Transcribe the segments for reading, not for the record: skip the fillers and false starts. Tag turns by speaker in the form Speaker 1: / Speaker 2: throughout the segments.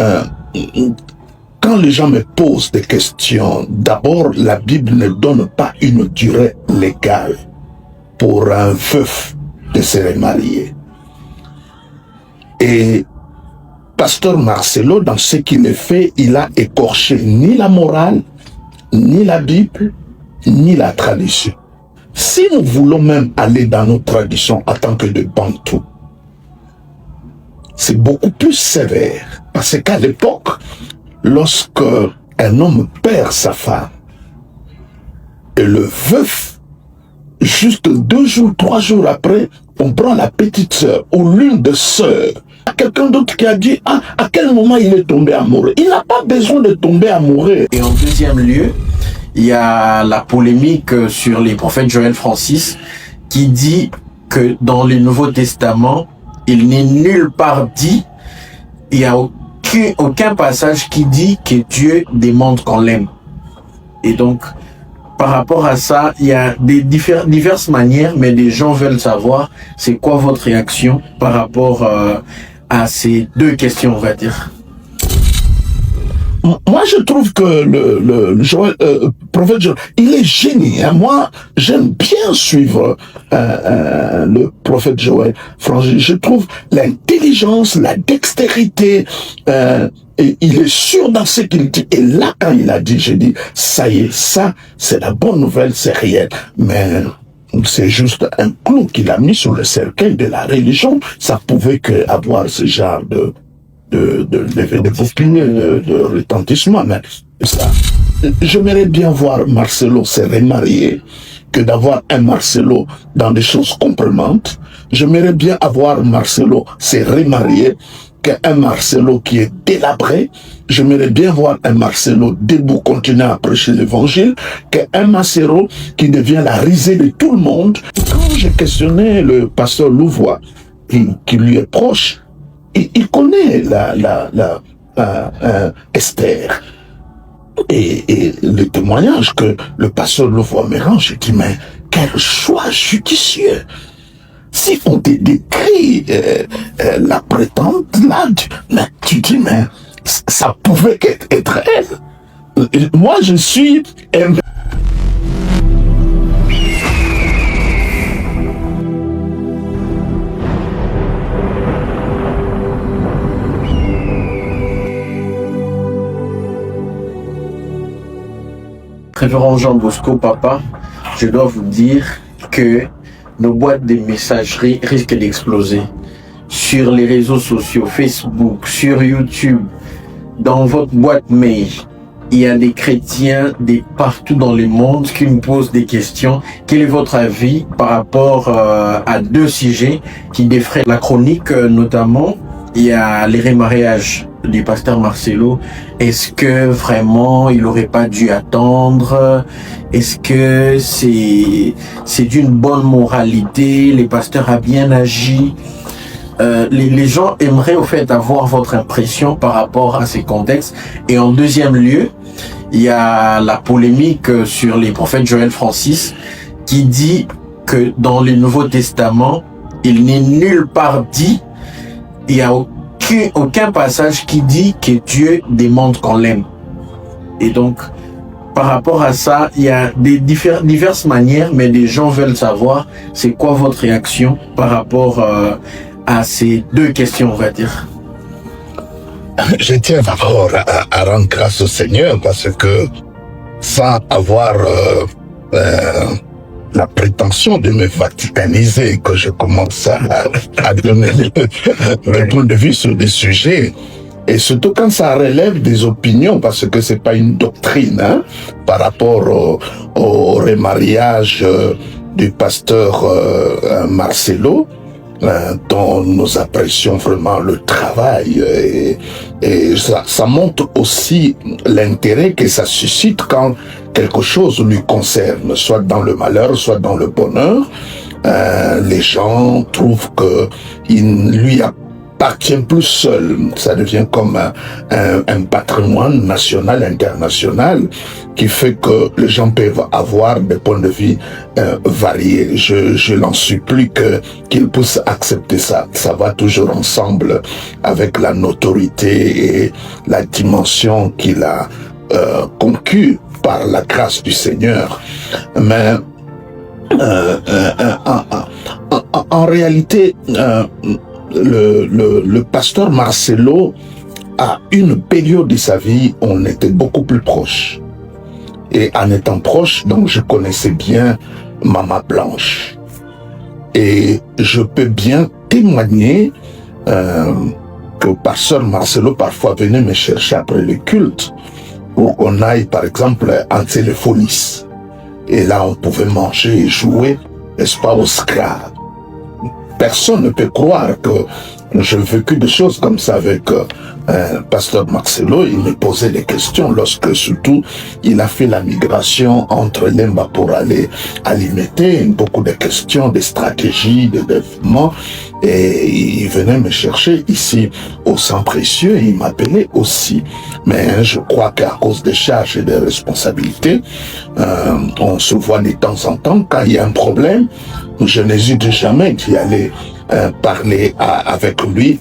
Speaker 1: euh, quand les gens me posent des questions, d'abord, la Bible ne donne pas une durée légale pour un veuf de se remarier. Et Pasteur Marcelo, dans ce qu'il a fait, il a écorché ni la morale, ni la Bible, ni la tradition. Si nous voulons même aller dans nos traditions en tant que de Bantous, c'est beaucoup plus sévère. Parce qu'à l'époque, lorsque un homme perd sa femme, et le veuf, juste 2 jours, 3 jours après, on prend la petite sœur ou l'une des sœurs. Quelqu'un d'autre qui a dit, ah, à quel moment il est tombé amoureux? Il n'a pas besoin de tomber amoureux.
Speaker 2: Et en deuxième lieu, il y a la polémique sur les prophètes Joël Francis qui dit que dans le Nouveau Testament, il n'est nulle part dit, il n'y a aucun passage qui dit que Dieu demande qu'on l'aime. Et donc, par rapport à ça, il y a des diverses manières, mais les gens veulent savoir c'est quoi votre réaction par rapport à ces 2 questions, on va dire.
Speaker 1: Moi, je trouve que le prophète Joël, il est génie. Hein. Moi, j'aime bien suivre le prophète Joël. Franchement, je trouve l'intelligence, la dextérité, et il est sûr dans ce qu'il dit. Et là, quand il a dit, j'ai dit, ça y est, ça, c'est la bonne nouvelle, c'est réel. Mais c'est juste un clou qu'il a mis sur le cercueil de la religion. Ça pouvait que avoir ce genre de retentissement, mais ça, j'aimerais bien voir Marcelo se remarier que d'avoir un Marcelo dans des choses comprimantes. J'aimerais bien avoir Marcelo se remarier qu'un Marcelo qui est délabré. J'aimerais bien voir un Marcelo debout continuer à prêcher l'évangile qu'un Marcelo qui devient la risée de tout le monde. Quand j'ai questionné le pasteur Louvois, qui lui est proche, il connaît Esther. Et le témoignage que le pasteur Louvois me rend, je dis, mais quel choix judicieux! Si on te décrit la prétendante là, mais tu dis, mais ça pouvait être elle. Moi, je suis...
Speaker 2: Révérend Jean Bosco, papa, je dois vous dire que nos boîtes de messagerie risquent d'exploser. Sur les réseaux sociaux, Facebook, sur YouTube, dans votre boîte mail, il y a des chrétiens de partout dans le monde qui nous posent des questions. Quel est votre avis par rapport à 2 sujets qui défraient la chronique notamment? Il y a les remariages du pasteur Marcelo. Est-ce que vraiment il n'aurait pas dû attendre? Est-ce que c'est d'une bonne moralité? Les pasteurs a bien agi? Les gens aimeraient au fait avoir votre impression par rapport à ces contextes. Et en deuxième lieu, il y a la polémique sur les prophètes Joël Francis qui dit que dans le Nouveau Testament, il n'est nulle part dit, il n'y a aucun passage qui dit que Dieu demande qu'on l'aime. Et donc, par rapport à ça, il y a des diverses manières, mais les gens veulent savoir c'est quoi votre réaction par rapport à ces 2 questions, on va dire.
Speaker 1: Je tiens d'abord à rendre grâce au Seigneur parce que sans avoir la prétention de me vaticaniser, que je commence à donner le point de vue sur des sujets, et surtout quand ça relève des opinions, parce que c'est pas une doctrine, hein, par rapport au remariage du pasteur Marcelo, dont nous apprécions vraiment le travail, et ça montre aussi l'intérêt que ça suscite quand quelque chose lui concerne, soit dans le malheur, soit dans le bonheur. Les gens trouvent que il lui a n'appartient plus seul. Ça devient comme un patrimoine national, international, qui fait que les gens peuvent avoir des points de vue variés. Je n'en supplie qu'ils puissent accepter ça. Ça va toujours ensemble avec la notoriété et la dimension qu'il a conquue par la grâce du Seigneur. Mais en réalité, le pasteur Marcelo, à une période de sa vie, on était beaucoup plus proches. Et en étant proche, donc je connaissais bien Maman Blanche. Et je peux bien témoigner que pasteur Marcelo parfois venait me chercher après le culte pour qu'on aille par exemple en Téléphonis. Et là on pouvait manger et jouer, n'est-ce pas, au Scrabble. Personne ne peut croire que j'ai vécu des choses comme ça avec pasteur Marcelo. Il me posait des questions lorsque surtout il a fait la migration entre Lemba pour aller à Limete, beaucoup de questions, des stratégies, de développement. Et il venait me chercher ici au Sang Précieux et il m'appelait aussi. Mais je crois qu'à cause des charges et des responsabilités, on se voit de temps en temps. Quand il y a un problème, je n'hésite jamais d'y aller parler avec lui.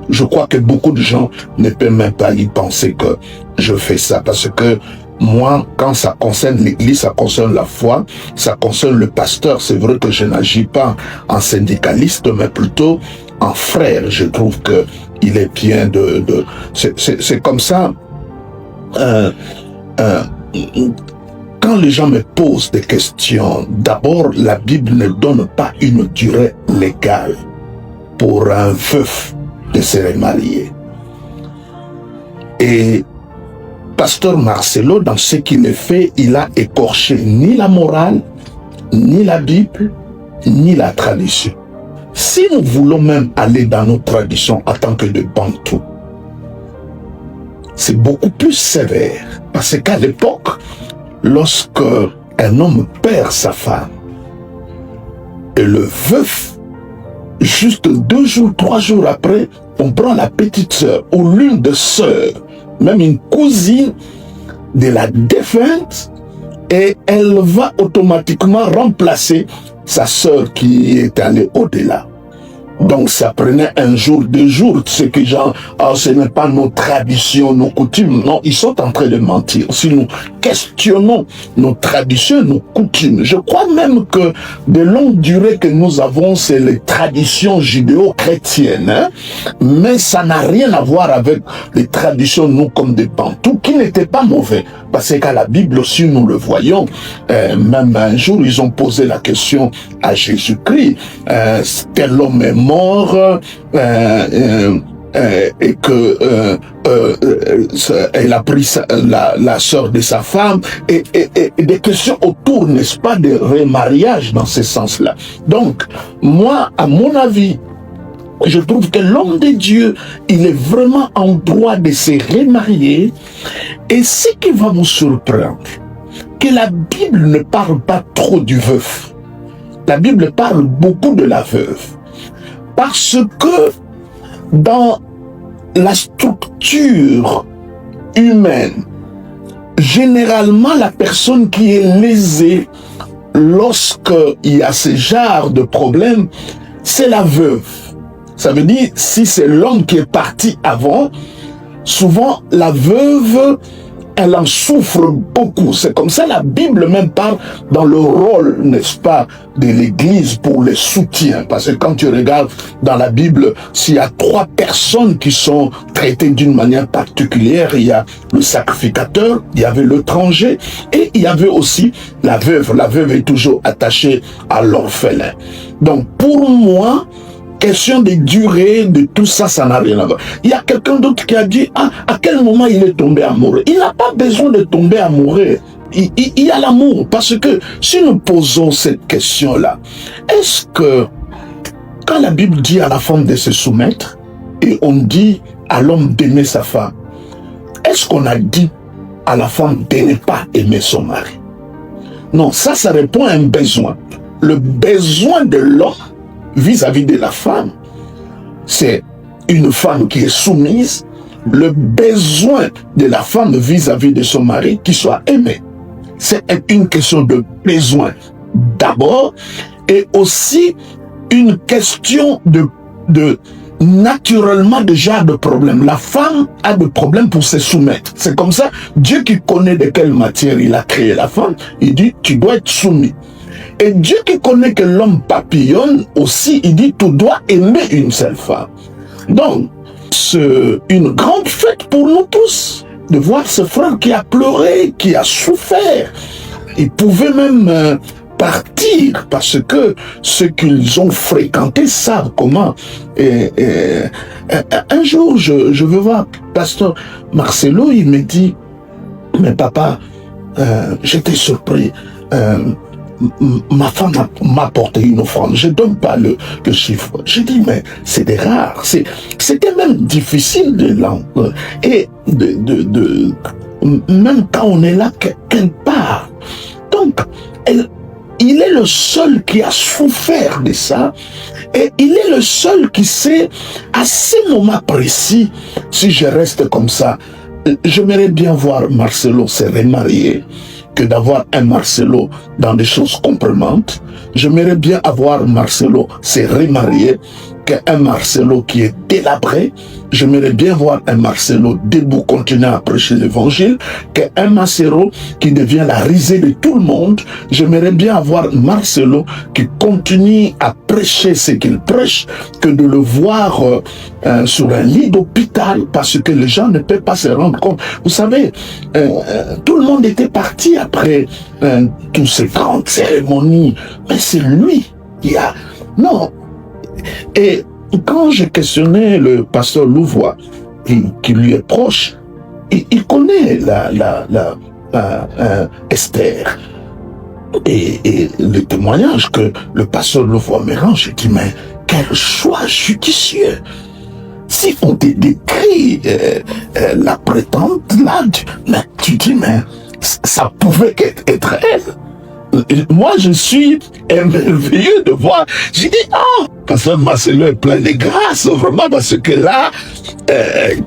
Speaker 1: Je crois que beaucoup de gens ne peuvent même pas y penser que je fais ça, parce que moi, quand ça concerne l'église, ça concerne la foi, ça concerne le pasteur, c'est vrai que je n'agis pas en syndicaliste, mais plutôt en frère. Je trouve que il est bien c'est comme ça. Quand les gens me posent des questions, d'abord, la Bible ne donne pas une durée légale pour un veuf de se remarier. Et pasteur Marcelo, dans ce qu'il a fait, il a écorché ni la morale, ni la Bible, ni la tradition. Si nous voulons même aller dans nos traditions en tant que de Bantou, c'est beaucoup plus sévère. Parce qu'à l'époque, lorsque un homme perd sa femme, et le veuf, juste 2 jours, 3 jours après, on prend la petite sœur ou l'une des sœurs, même une cousine de la défunte, et elle va automatiquement remplacer sa sœur qui est allée au-delà. Donc ça prenait 1 jour, 2 jours, ce que genre, ce n'est pas nos traditions, nos coutumes. Non, ils sont en train de mentir. Si nous questionnons nos traditions, nos coutumes, je crois même que de longue durée que nous avons, c'est les traditions judéo-chrétiennes, hein? Mais ça n'a rien à voir avec les traditions, nous, comme des Bantous, qui n'étaient pas mauvais. Parce qu'à la Bible aussi, nous le voyons, même un jour, ils ont posé la question à Jésus-Christ, tel homme est mort, et que elle a pris la sœur de sa femme, et des questions autour, n'est-ce pas, de remariage dans ce sens-là. Donc, moi, à mon avis, je trouve que l'homme de Dieu, il est vraiment en droit de se remarier. Et ce qui va vous surprendre, que la Bible ne parle pas trop du veuf. La Bible parle beaucoup de la veuve. Parce que dans la structure humaine, généralement la personne qui est lésée lorsqu'il y a ce genre de problème, c'est la veuve. Ça veut dire, si c'est l'homme qui est parti avant, souvent la veuve, elle en souffre beaucoup. C'est comme ça la Bible même parle dans le rôle, n'est-ce pas, de l'Église pour les soutiens. Parce que quand tu regardes dans la Bible, s'il y a 3 personnes qui sont traitées d'une manière particulière, il y a le sacrificateur, il y avait l'étranger, et il y avait aussi la veuve. La veuve est toujours attachée à l'orphelin. Donc pour moi, question de durée, de tout ça, ça n'a rien à voir. Il y a quelqu'un d'autre qui a dit, à quel moment il est tombé amoureux? Il n'a pas besoin de tomber amoureux. Il y a l'amour. Parce que si nous posons cette question-là, est-ce que quand la Bible dit à la femme de se soumettre, et on dit à l'homme d'aimer sa femme, est-ce qu'on a dit à la femme de ne pas aimer son mari? Non, ça répond à un besoin. Le besoin de l'homme vis-à-vis de la femme, c'est une femme qui est soumise, le besoin de la femme vis-à-vis de son mari qui soit aimé. C'est une question de besoin d'abord, et aussi une question de naturellement déjà de problème. La femme a des problèmes pour se soumettre. C'est comme ça, Dieu qui connaît de quelle matière il a créé la femme, il dit tu dois être soumis. Et Dieu qui connaît que l'homme papillonne aussi, il dit tu dois aimer une seule femme. Donc, c'est une grande fête pour nous tous de voir ce frère qui a pleuré, qui a souffert. Il pouvait même partir parce que ceux qu'ils ont fréquentés savent comment. Un jour, je veux voir pasteur Marcelo, il me dit, mais papa, j'étais surpris. Ma femme m'a apporté une offrande. Je ne donne pas le chiffre. Je dis, mais c'est des rares. C'était même difficile de l'entendre. Et même quand on est là, qu'elle part. Donc, il est le seul qui a souffert de ça. Et il est le seul qui sait, à ces moments précis, si je reste comme ça, j'aimerais bien voir Marcelo se remarier, que d'avoir un Marcelo dans des choses comprimantes. J'aimerais bien avoir Marcelo se remarier qu'un Marcelo qui est délabré. J'aimerais bien voir un Marcelo debout continuer à prêcher l'évangile, qu'un Marcelo qui devient la risée de tout le monde. J'aimerais bien avoir Marcelo qui continue à prêcher ce qu'il prêche, que de le voir sur un lit d'hôpital parce que les gens ne peuvent pas se rendre compte. Vous savez, tout le monde était parti après toutes ces grandes cérémonies, mais c'est lui qui a... Non. Et quand j'ai questionné le pasteur Louvois, qui lui est proche, il connaît Esther. Et le témoignage que le pasteur Louvois me rend, je dis, mais quel choix judicieux! Si on te décrit la prétendante là, mais tu dis, mais ça pouvait être elle. Moi, je suis émerveilleux de voir. J'ai dit, pasteur Marcelo est plein de grâce, vraiment, parce que là,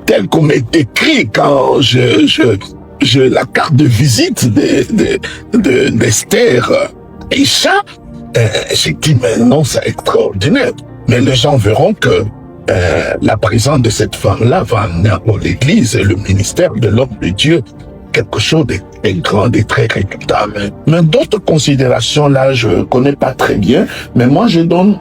Speaker 1: tel qu'on est écrit quand je la carte de visite d'Esther Isha, j'ai dit, mais non, c'est extraordinaire. Mais les gens verront que la présence de cette femme-là va amener à l'église et le ministère de l'homme de Dieu quelque chose de grand et très redoutable. Mais d'autres considérations, là, je connais pas très bien, mais moi, je donne,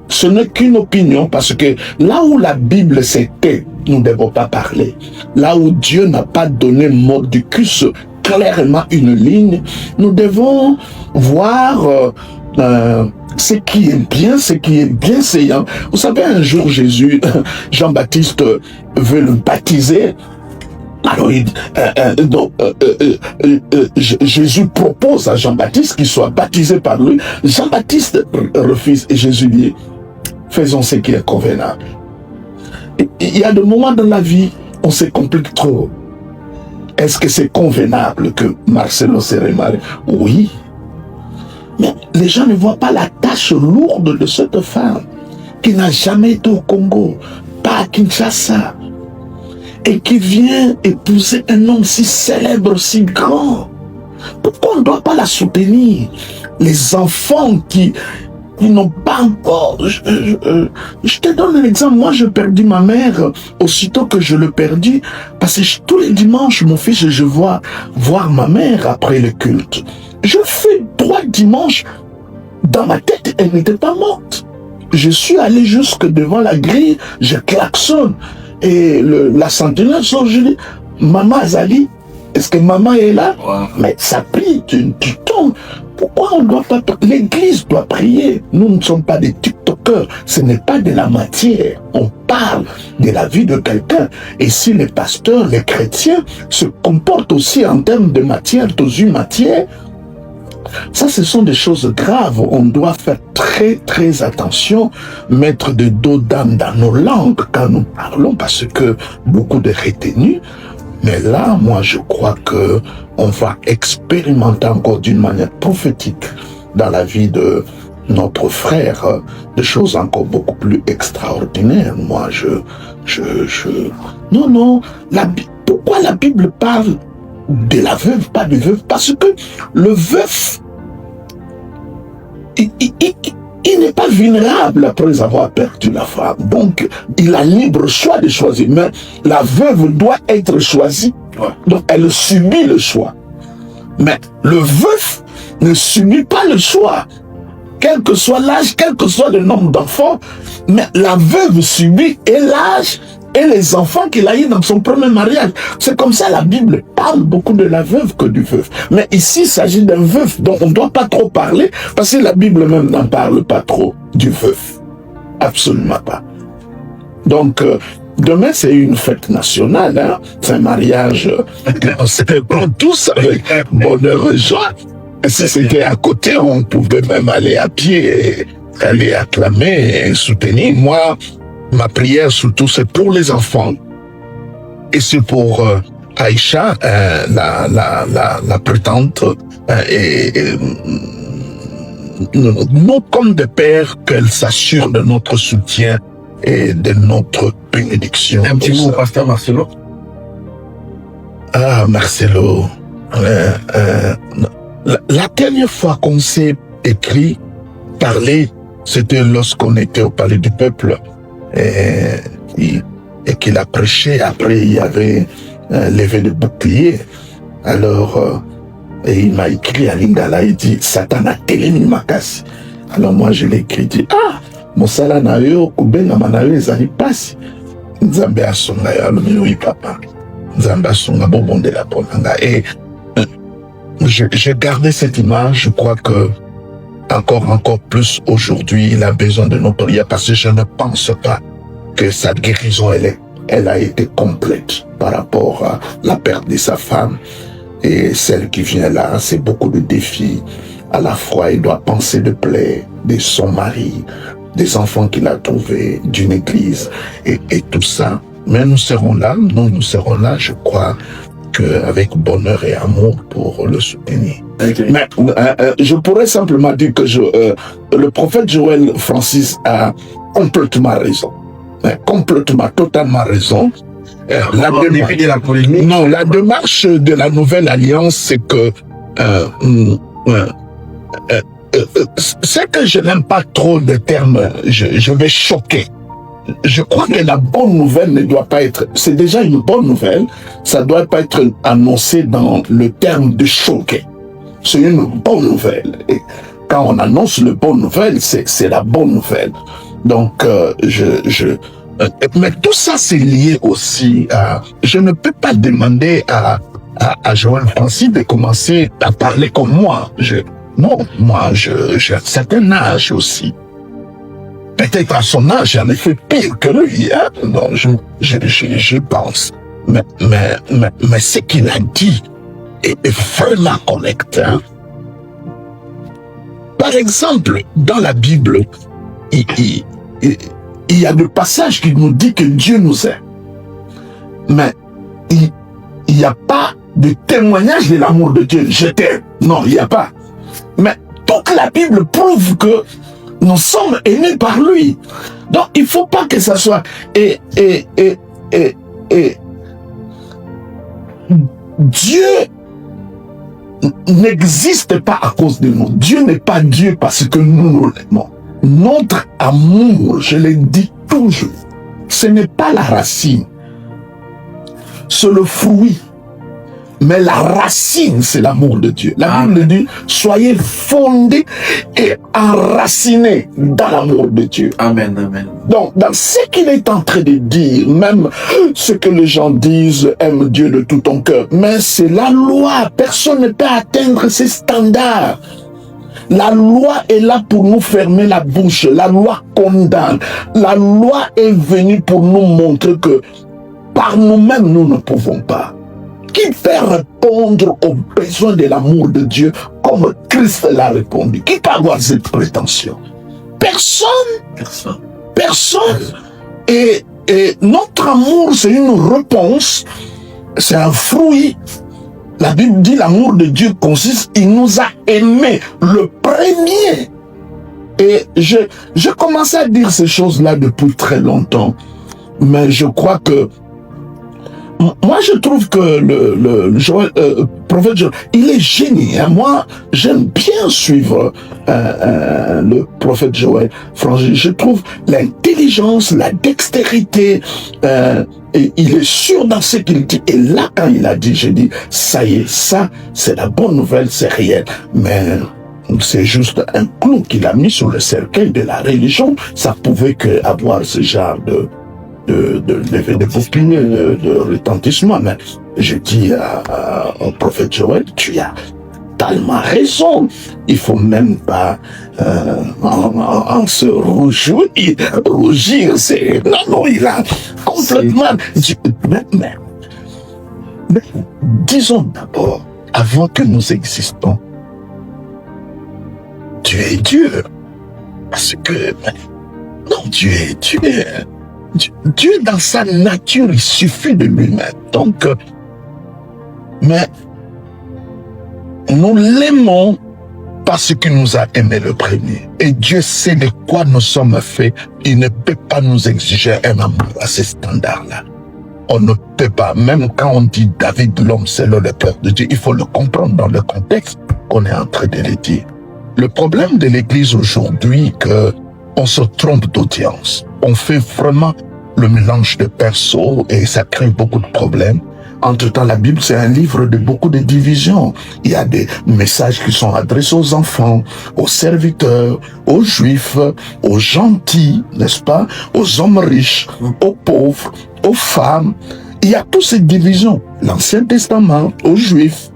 Speaker 1: ce n'est qu'une opinion, parce que là où la Bible s'était, nous ne devons pas parler. Là où Dieu n'a pas donné mordicus clairement une ligne, nous devons voir ce qui est bien, ce qui est bienséant. Vous savez, un jour, Jésus, Jean-Baptiste veut le baptiser. Alors, Jésus propose à Jean-Baptiste qu'il soit baptisé par lui. Jean-Baptiste refuse et Jésus dit, faisons ce qui est convenable. Il y a des moments dans la vie, on se complique trop. Est-ce que c'est convenable que Marcelo se remarie? Oui. Mais les gens ne voient pas la tâche lourde de cette femme qui n'a jamais été au Congo, pas à Kinshasa, et qui vient épouser un homme si célèbre, si grand. Pourquoi on ne doit pas la soutenir? Les enfants qui n'ont pas encore... Je te donne un exemple. Moi, je perdis ma mère aussitôt que je l'ai perdue, parce que tous les dimanches, mon fils, je vois voir ma mère après le culte. Je fais 3 dimanches. Dans ma tête, elle n'était pas morte. Je suis allé jusque devant la grille, je klaxonne. Et la sentinelle sort, je dis, maman Azali, est-ce que maman est là? Ouais. Mais ça prie, tu tombes. Pourquoi on doit pas... L'église doit prier. Nous ne sommes pas des tiktokers. Ce n'est pas de la matière. On parle de la vie de quelqu'un. Et si les pasteurs, les chrétiens se comportent aussi en termes de matière, dans une matière, ça, ce sont des choses graves. On doit faire très, très attention, mettre de dos d'âme dans nos langues quand nous parlons, parce que beaucoup de retenus. Mais là, moi, je crois que on va expérimenter encore d'une manière prophétique dans la vie de notre frère de choses encore beaucoup plus extraordinaires. Moi, non, pourquoi la Bible parle de la veuve, pas du veuf? Parce que le veuf, il n'est pas vulnérable après avoir perdu la femme. Donc, il a libre choix de choisir. Mais la veuve doit être choisie. Ouais. Donc, elle subit le choix. Mais le veuf ne subit pas le choix. Quel que soit l'âge, quel que soit le nombre d'enfants. Mais la veuve subit et l'âge et les enfants qu'il a eu dans son premier mariage. C'est comme ça la Bible parle beaucoup de la veuve que du veuf. Mais ici, il s'agit d'un veuf dont on ne doit pas trop parler parce que la Bible même n'en parle pas trop du veuf. Absolument pas. Donc, demain, c'est une fête nationale. Hein? C'est un mariage on célèbre tous avec bonheur et joie. Et si c'était à côté, on pouvait même aller à pied et aller acclamer et soutenir. Moi, ma prière surtout, c'est pour les enfants. Et c'est pour Aïcha, la prétendante, nous, comme des pères, qu'elle s'assure de notre soutien et de notre bénédiction.
Speaker 2: Un petit mot au pasteur Marcelo.
Speaker 1: Ah, Marcelo. La dernière fois qu'on s'est écrit, parlé, c'était lorsqu'on était au Palais du Peuple et qu'il a prêché. Après, il y avait levé de bouclier. Alors, et il m'a écrit à Lingala, il dit, Satan a télémi makasi. Alors moi, je l'ai écrit, dit, ah, Mosala na yo, kubenga manayo, ezali pasi. Nzambe asonga yo, alomi papa. Nzambe asonga bobonde la ponanga. Et j'ai gardé cette image, je crois que encore plus aujourd'hui, il a besoin de nos prières parce que je ne pense pas que sa guérison, elle a été complète par rapport à la perte de sa femme. Et celle qui vient là, c'est beaucoup de défis. À la fois, il doit penser de plaie de son mari, des enfants qu'il a trouvés, d'une église et tout ça. Mais nous serons là, je crois, avec bonheur et amour pour le soutenir. Okay. Mais je pourrais simplement dire que le prophète Joël Francis a complètement raison. Complètement, totalement raison. La démarche de la nouvelle alliance, c'est que c'est que je n'aime pas trop le terme je vais choquer. Je crois que la bonne nouvelle ne doit pas être... C'est déjà une bonne nouvelle, ça ne doit pas être annoncé dans le terme de choquer. C'est une bonne nouvelle. Et quand on annonce une bonne nouvelle, c'est la bonne nouvelle. Donc, mais tout ça, c'est lié aussi à... Je ne peux pas demander à Joël Francis de commencer à parler comme moi. Non, moi, j'ai un certain âge aussi. Peut-être à son âge, j'en ai fait pire que lui. Hein? Non, je pense. Mais ce qu'il a dit est vraiment correct. Hein? Par exemple, dans la Bible, il y a des passages qui nous disent que Dieu nous aime. Mais il n'y a pas de témoignage de l'amour de Dieu. Je t'aime. Non, il n'y a pas. Mais toute la Bible prouve que nous sommes aimés par lui. Donc, il ne faut pas que ça soit... Dieu n'existe pas à cause de nous. Dieu n'est pas Dieu parce que nous l'aimons. Notre amour, je le dis toujours, ce n'est pas la racine. C'est le fruit. Mais la racine, c'est l'amour de Dieu. La Bible dit, soyez fondés et enracinés dans l'amour de Dieu.
Speaker 2: Amen, amen.
Speaker 1: Donc, dans ce qu'il est en train de dire, même ce que les gens disent, aime Dieu de tout ton cœur, mais c'est la loi. Personne ne peut atteindre ces standards. La loi est là pour nous fermer la bouche. La loi condamne. La loi est venue pour nous montrer que par nous-mêmes, nous ne pouvons pas. Qui peut répondre aux besoins de l'amour de Dieu comme Christ l'a répondu? Qui peut avoir cette prétention? Personne.
Speaker 2: Personne.
Speaker 1: Personne. Et notre amour, c'est une réponse, c'est un fruit. La Bible dit l'amour de Dieu consiste, il nous a aimés, le premier. Et je commençais à dire ces choses-là depuis très longtemps. Mais je crois que moi, je trouve que le Joël, prophète Joël, il est génie. Hein. Moi, j'aime bien suivre le prophète Joël. Franchement, je trouve l'intelligence, la dextérité, et il est sûr dans ce qu'il dit. Et là, quand il a dit, j'ai dit, ça y est, ça, c'est la bonne nouvelle, c'est réel. Mais c'est juste un clou qu'il a mis sur le cercueil de la religion. Ça pouvait que avoir ce genre de retentissement. Mais je dis au prophète Joël, tu as tellement raison. Il faut même pas en se rougir. C'est non, il a complètement. Mais disons d'abord, avant que nous existons, tu es Dieu. Parce que non, Dieu dans sa nature, il suffit de lui-même. Donc, mais nous l'aimons parce qu'il nous a aimé le premier. Et Dieu sait de quoi nous sommes faits. Il ne peut pas nous exiger un amour à ce standard-là. On ne peut pas, même quand on dit David, l'homme, c'est le peuple de Dieu, il faut le comprendre dans le contexte qu'on est en train de le dire. Le problème de l'Église aujourd'hui, que on se trompe d'audience. On fait vraiment le mélange de persos et ça crée beaucoup de problèmes. Entre-temps, la Bible, c'est un livre de beaucoup de divisions. Il y a des messages qui sont adressés aux enfants, aux serviteurs, aux juifs, aux gentils, n'est-ce pas, aux hommes riches, aux pauvres, aux femmes. Il y a toutes ces divisions. L'Ancien Testament, aux juifs,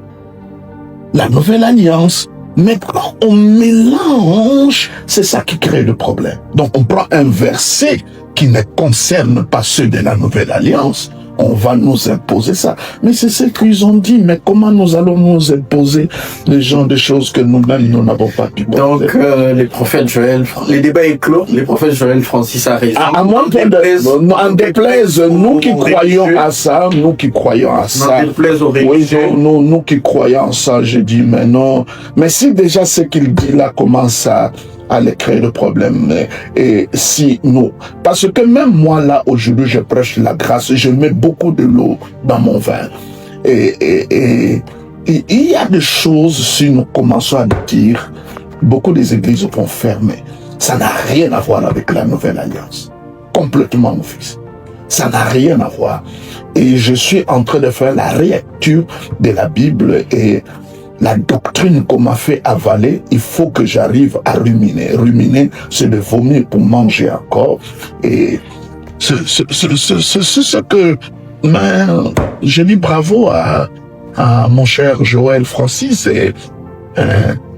Speaker 1: la Nouvelle Alliance. Mais quand on mélange, c'est ça qui crée le problème. Donc on prend un verset qui ne concerne pas ceux de la Nouvelle Alliance, on va nous imposer ça. Mais c'est ce qu'ils ont dit, mais comment nous allons nous imposer les gens de choses que nous-mêmes, nous n'avons pas pu penser.
Speaker 2: Donc, les prophètes Joël, les débats est clos, les prophètes Joël Francis a raison.
Speaker 1: À moins en déplaise, nous qui croyons à ça, nous qui croyons à ça. Oui, nous qui croyons à ça, je dis, mais non. Mais si déjà ce qu'il dit là commence à créer le problème. Et si nous, parce que même moi là, aujourd'hui, je prêche la grâce, je mets beaucoup de l'eau dans mon vin. Et il y a des choses, si nous commençons à dire, beaucoup des églises vont fermer. Ça n'a rien à voir avec la Nouvelle Alliance. Complètement, mon fils. Ça n'a rien à voir. Et je suis en train de faire la relecture de la Bible et la doctrine qu'on m'a fait avaler, il faut que j'arrive à ruminer. Ruminer, c'est de vomir pour manger encore. Et c'est ce que je dis bravo à mon cher Joël Francis et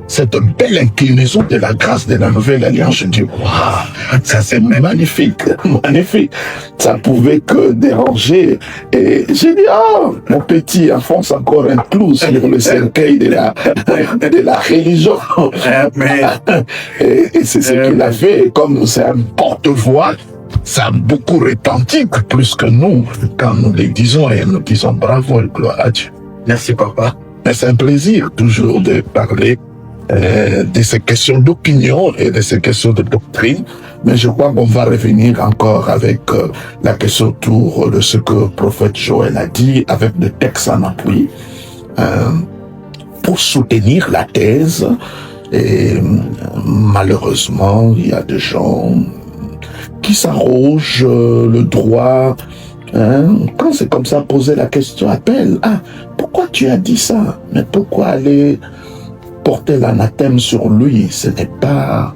Speaker 1: cette belle inclinaison de la grâce de la Nouvelle Alliance. Je dis, waouh, ça c'est magnifique, magnifique. Ça pouvait que déranger. Et j'ai dit, mon petit enfonce encore un clou sur le cercueil de la religion. Et c'est ce qu'il a fait. Comme c'est un porte-voix, ça a beaucoup retenti plus que nous quand nous les disons et nous disons bravo et gloire à Dieu.
Speaker 2: Merci, papa.
Speaker 1: Mais c'est un plaisir toujours de parler de ces questions d'opinion et de ces questions de doctrine, mais je crois qu'on va revenir encore avec la question autour de ce que le prophète Joël a dit, avec des textes en appui, pour soutenir la thèse. Et malheureusement, il y a des gens qui s'arrogent le droit, quand c'est comme ça, poser la question, appelle, pourquoi tu as dit ça? Mais pourquoi aller porter l'anathème sur lui? Ce n'est pas...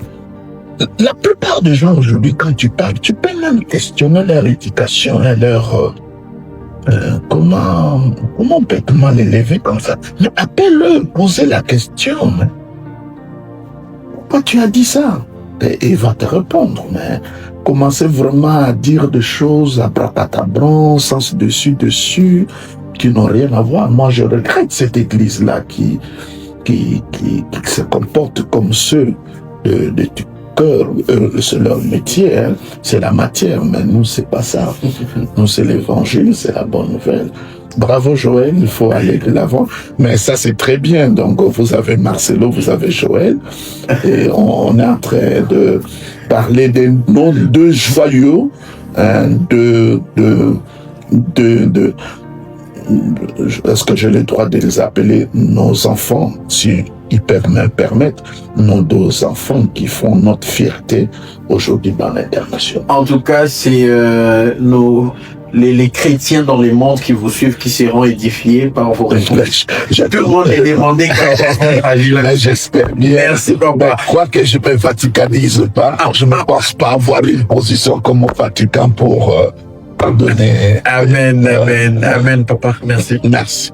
Speaker 1: La plupart des gens aujourd'hui, quand tu parles, tu peux même questionner leur éducation et leur... comment on peut mal l'élever comme ça? Mais appelle-le, posez la question. Mais pourquoi tu as dit ça? Et il va te répondre, mais commencer vraiment à dire des choses à bratatabran, sens dessus, qui n'ont rien à voir. Moi, je regrette cette église-là qui se comportent comme ceux du cœur. C'est leur métier, c'est la matière, mais nous, c'est pas ça. Nous, c'est l'évangile, c'est la bonne nouvelle. Bravo Joël, il faut aller de l'avant. Mais ça c'est très bien. Donc vous avez Marcelo, vous avez Joël. Et on est en train de parler de nos deux joyaux, hein, est-ce que j'ai le droit de les appeler nos enfants, si ils peuvent me permettre, nos deux enfants qui font notre fierté aujourd'hui dans l'international.
Speaker 2: En tout cas, c'est les chrétiens dans le monde qui vous suivent, qui seront édifiés par vos réponses. Tout le monde est demandé quand
Speaker 1: mais j'espère bien.
Speaker 2: Merci, papa.
Speaker 1: Mais crois que je me vaticanise pas. Je ne pense pas avoir une position comme au Vatican pour pardonner.
Speaker 2: Amen, amen, amen, papa. Merci.
Speaker 1: Merci.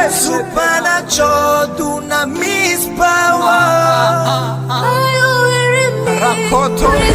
Speaker 3: Supernatural, dunamis power. Rakoto.